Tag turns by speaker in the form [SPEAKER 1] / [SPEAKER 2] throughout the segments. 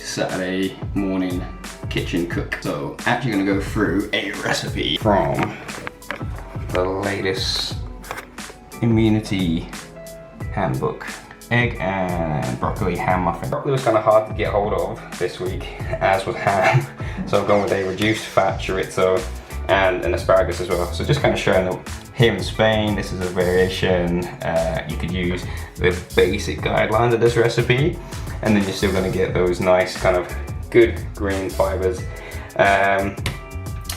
[SPEAKER 1] Saturday morning kitchen cook. So actually gonna go through a recipe from the latest immunity handbook. Egg and broccoli ham muffin. Broccoli was kind of hard to get hold of this week, as was ham. So I've gone with a reduced fat chorizo and an asparagus as well. So just kind of showing that here in Spain, this is a variation. You could use the basic guidelines of this recipe, and then you're still gonna get those nice kind of good green fibers. A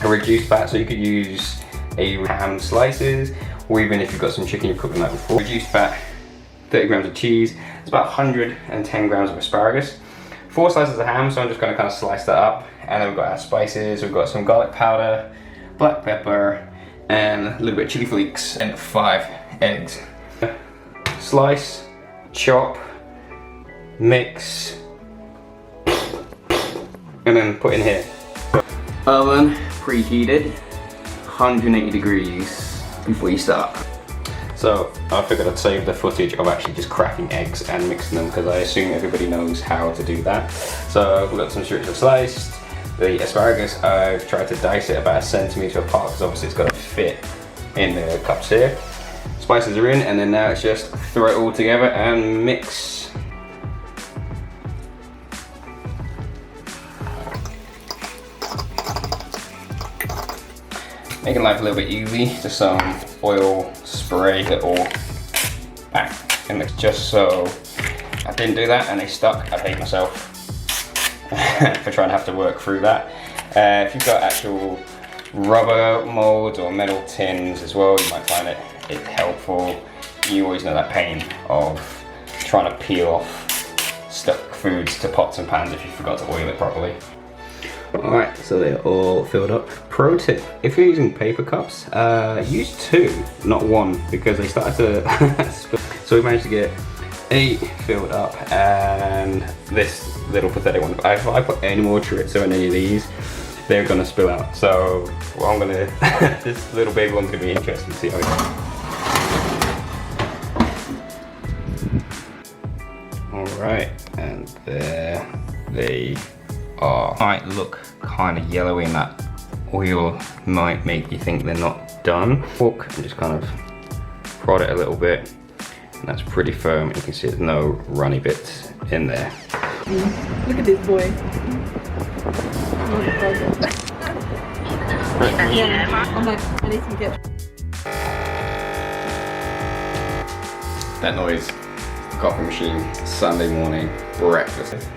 [SPEAKER 1] reduced fat, so you could use a ham slices, or even if you've got some chicken you've cooked the night before. Reduced fat, 30 grams of cheese, it's about 110 grams of asparagus, 4 slices of ham, so I'm just gonna kind of slice that up. And then we've got our spices, we've got some garlic powder, black pepper, and a little bit of chili flakes, and 5 eggs. Slice, chop, mix, and then put in here. Oven preheated, 180 degrees before you start. So I figured I'd save the footage of actually just cracking eggs and mixing them, because I assume everybody knows how to do that. So we've got some chorizo sliced. The asparagus, I've tried to dice it about 1 centimeter apart, because obviously it's got to fit in the cups here. Spices are in, and then now it's just throw it all together and mix. Making life a little bit easy, just some oil spray it all back and mix, just so I didn't do that and they stuck. I hate myself for trying to have to work through that. If you've got actual rubber molds or metal tins as well, you might find it helpful. You always know that pain of trying to peel off stuck foods to pots and pans if you forgot to oil it properly. Alright, so they're all filled up. Pro tip, if you're using paper cups, use 2, not 1, because they started to spill. So we managed to get 8 filled up, and this little pathetic one. If I put any more chorizo in any of these, they're gonna spill out. So what I'm gonna, this little baby one's gonna be interesting to see how it goes. Alright, and there they might look kind of yellowy, and that oil might make you think they're not done. Fork and just kind of prod it a little bit, and that's pretty firm. You can see there's no runny bits in there.
[SPEAKER 2] Look at this boy. Yeah, I'm like, I need to get.
[SPEAKER 1] That noise, the coffee machine, Sunday morning breakfast.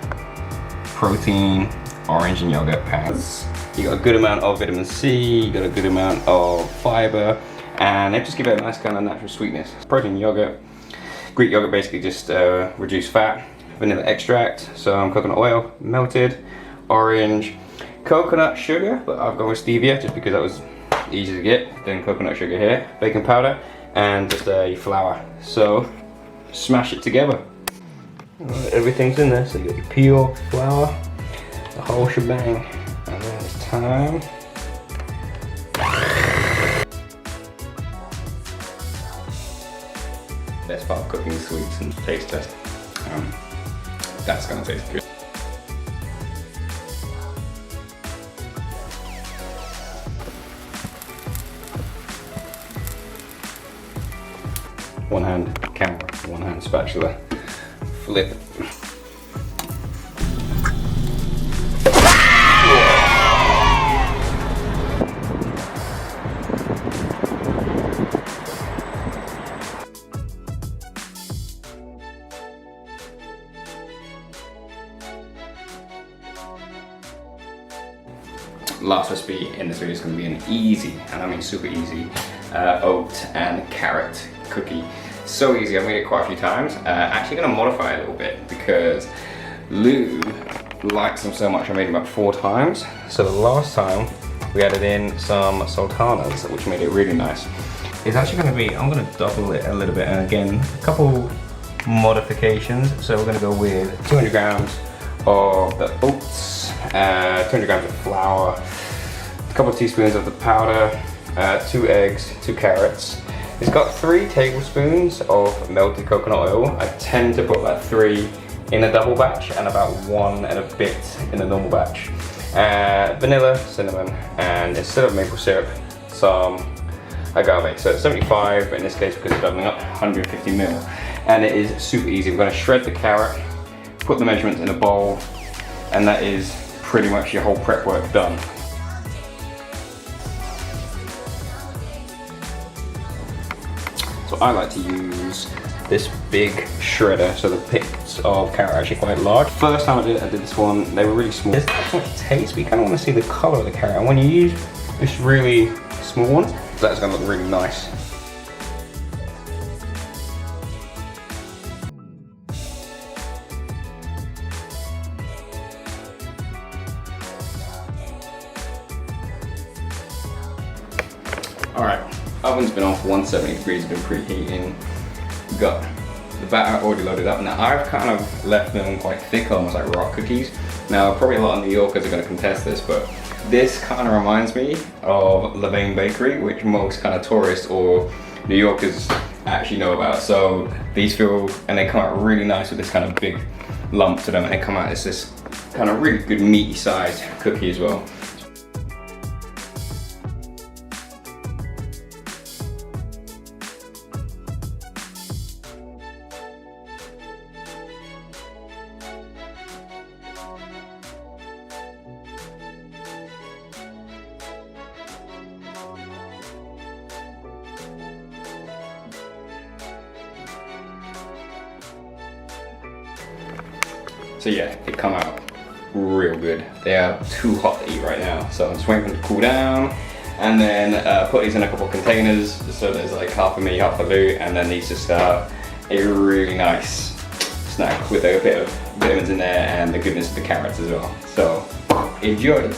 [SPEAKER 1] Protein, orange and yogurt pads. You got a good amount of vitamin C, you got a good amount of fiber, and they just give it a nice kind of natural sweetness. Protein yogurt, Greek yogurt basically just reduced fat, vanilla extract, some coconut oil, melted, orange, coconut sugar, but I've gone with stevia just because that was easy to get, then coconut sugar here, baking powder, and just a flour. So smash it together. Right, everything's in there, so you got your peel, flour, the whole shebang, and then it's time. Best part of cooking sweets and taste test. That's gonna taste good. One hand camera, one hand spatula. Flip. Last recipe in this video is going to be an easy, and I mean super easy, oat and carrot cookie. So easy, I've made it quite a few times. Actually going to modify it a little bit because Lou likes them so much. I made them about 4 times. So the last time we added in some sultanas, which made it really nice. It's actually going to be, I'm going to double it a little bit, and again, a couple modifications. So we're going to go with 200 grams of the oats, 200 grams of flour, a couple of teaspoons of the powder, 2 eggs, 2 carrots. It's got 3 tablespoons of melted coconut oil. I tend to put about 3 in a double batch and about 1 and a bit in a normal batch. Vanilla, cinnamon, and instead of maple syrup, some agave. So it's 75, but in this case, because it's doubling up, 150 ml. And it is super easy. We're gonna shred the carrot, put the measurements in a bowl, and that is pretty much your whole prep work done. So I like to use this big shredder, so the bits of carrot are actually quite large. First time I did this one, they were really small. There's not much taste, but you kind of want to see the color of the carrot. And when you use this really small one, that's gonna look really nice. All right, oven's been off 170 degrees, been preheating. Got the batter already loaded up. Now I've kind of left them quite thick, almost like rock cookies. Now probably a lot of New Yorkers are going to contest this, but this kind of reminds me of Levain Bakery, which most kind of tourists or New Yorkers actually know about. So these feel, and they come out really nice with this kind of big lump to them, and they come out as this kind of really good meaty sized cookie as well. So yeah, they come out real good. They are too hot to eat right now, so I'm just waiting for them to cool down, and then put these in a couple of containers, so there's like half of me, half of Lou, and then these just start a really nice snack with a bit of vitamins in there and the goodness of the carrots as well. So enjoy.